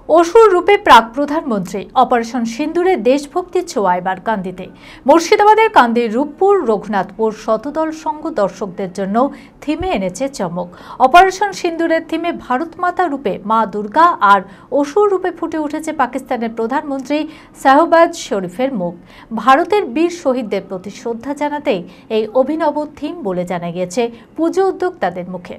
অসুর রূপে প্রাক প্রধানমন্ত্রী অপারেশন সিন্দুরে দেশভক্তির ছোঁয়া এবার কান্দিতে। মুর্শিদাবাদের কান্দির রূপপুর রঘুনাথপুর শতদল সংঘ দর্শকদের জন্য থিমে এনেছে চমক। অপারেশন সিন্দুরের থিমে ভারত মাতা রূপে মা দুর্গা আর অসুর রূপে ফুটে উঠেছে পাকিস্তানের প্রধানমন্ত্রী শাহবাজ শরীফের মুখ। ভারতের বীর শহীদদের প্রতি শ্রদ্ধা জানাতেই এই অভিনব থিম বলে জানা গিয়েছে পুজো উদ্যোক্তাদের মুখে।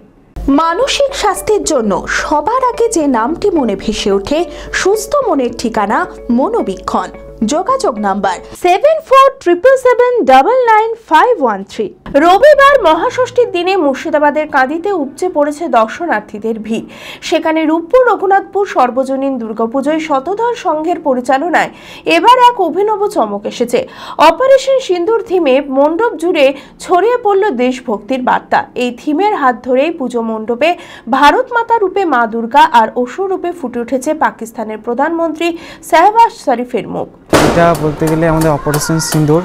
মানসিক স্বাস্থ্যের জন্য সবার আগে যে নামটি মনে ভেসে ওঠে সুস্থ মনের ঠিকানা মনোবীক্ষণ। যোগাযোগ নাম্বার 7477799513। রবিবার মহাষষ্ঠীর দিনে মুর্শিদাবাদের কাঁদিতে উপচে পড়েছে দর্শনার্থীদের ভিড়। সেখানে রূপপুর রঘুনাথপুর সর্বজনীন দুর্গাপুজোয় শতদল সংঘের পরিচালনায় এবার এক অভিনব চমক এসেছে। অপারেশন সিন্দুর থিমে মণ্ডপ জুড়ে ছড়িয়ে পড়ল দেশভক্তির বার্তা। এই থিমের হাত ধরেই পুজো মণ্ডপে ভারত মাতা রূপে মা দুর্গা আর অসুর রূপে ফুটে উঠেছে পাকিস্তানের প্রধানমন্ত্রী শাহবাজ শরীফের মুখ। এটা বলতে গেলে আমাদের অপারেশন সিন্দুর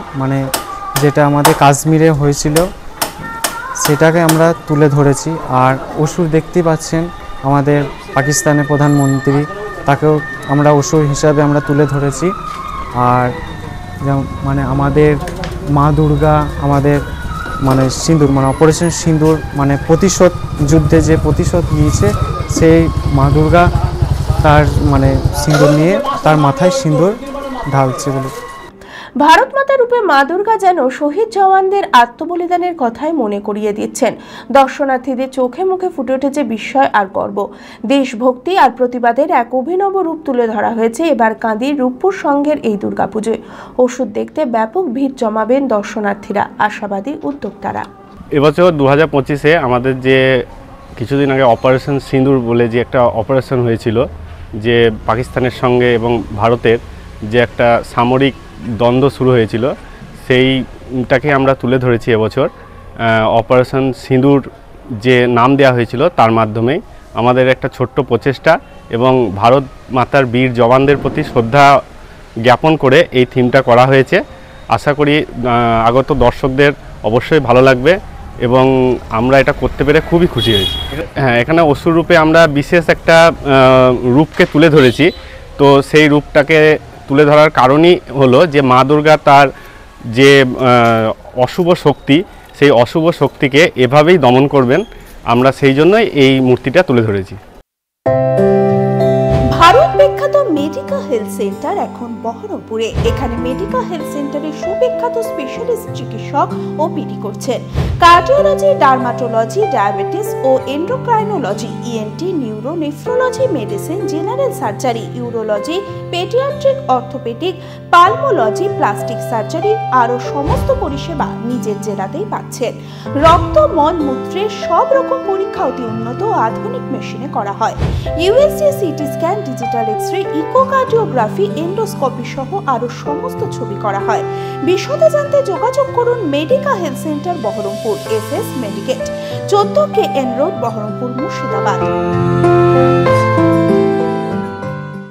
যেটা আমাদের কাশ্মীরে হয়েছিল সেটাকে আমরা তুলে ধরেছি। আর অসুর দেখতে পাচ্ছেন আমাদের পাকিস্তানের প্রধানমন্ত্রী, তাকেও আমরা অসুর হিসাবে আমরা তুলে ধরেছি। আর আমাদের মা দুর্গা আমাদের সিন্দুর অপারেশন সিন্দুর প্রতিশোধ যুদ্ধে যে প্রতিশোধ নিয়েছে সেই মা দুর্গা তার সিন্দুর নিয়ে তার মাথায় সিন্দুর ঢালছে বলে। ভারত মাতা রূপে মা দুর্গা যেন শহীদ জওয়ানদের আত্মবলিদানের কথাই মনে করিয়ে দিচ্ছেন। দর্শনার্থীদের চোখে মুখে ফুটে উঠেছে বিস্ময় আর গর্ব। দেশভক্তি আর প্রতিবাদের এক অভিনব রূপ তুলে ধরা হয়েছে এবার কাঁদির রূপপুর সংঘের এই দুর্গাপুজোয়। ওষুধ দেখতে ব্যাপক ভিড় জমাবেন দর্শনার্থীরা, আশাবাদী উদ্যোক্তারা। এবছর 2025-এ আমাদের যে কিছুদিন আগে অপারেশন সিন্দুর বলে যে একটা অপারেশন হয়েছিল, যে পাকিস্তানের সঙ্গে এবং ভারতের যে একটা সামরিক দ্বন্দ্ব শুরু হয়েছিল, সেইটাকে আমরা তুলে ধরেছি এবছর। অপারেশন সিঁদুর যে নাম দেওয়া হয়েছিল তার মাধ্যমেই আমাদের একটা ছোট্ট প্রচেষ্টা এবং ভারত মাতার বীর জওয়ানদের প্রতি শ্রদ্ধা জ্ঞাপন করে এই থিমটা করা হয়েছে। আশা করি আগত দর্শকদের অবশ্যই ভালো লাগবে এবং আমরা এটা করতে পেরে খুবই খুশি হয়েছি। হ্যাঁ, এখানে অসুর রূপে আমরা বিশেষ একটা রূপকে তুলে ধরেছি। তো সেই রূপটাকে তুলে ধরার কারণই হলো যে মা দুর্গা তার যে অশুভ শক্তি, সেই অশুভ শক্তিকে এভাবেই দমন করবেন। আমরা সেই জন্যই এই মূর্তিটা তুলে ধরেছি। ভারত বিখ্যাত মেডিকা হেলথ সেন্টার এখন বহরমপুরে। এখানে মেডিকা হেলথ সেন্টারে সুবিখ্যাত স্পেশালিস্ট চিকিৎসক ওপিডি করছেন। কার্ডিওলজি, ডার্মাটোলজি, ডায়াবেটিস ও endocrinology, ENT, neuro, nephrology, medicine, general surgery, urology, paediatric, orthopaedic, pulmonology, plastic surgery আরও সমস্ত পরিষেবা নিজের জেলাতেই পাচ্ছেন। রক্ত, মল, মূত্রের সব রকম পরীক্ষা অতি উন্নত ও আধুনিক মেশিনে করা হয়। USG, CT scan, digital X-ray, echocardiography, endoscopy সহ আরও সমস্ত ছবি করা হয়। বিশদে জানতে যোগাযোগ করুন Medica health centre Baharampur, SS Medicate, 14 KN road, Baharampur, Murshidabad.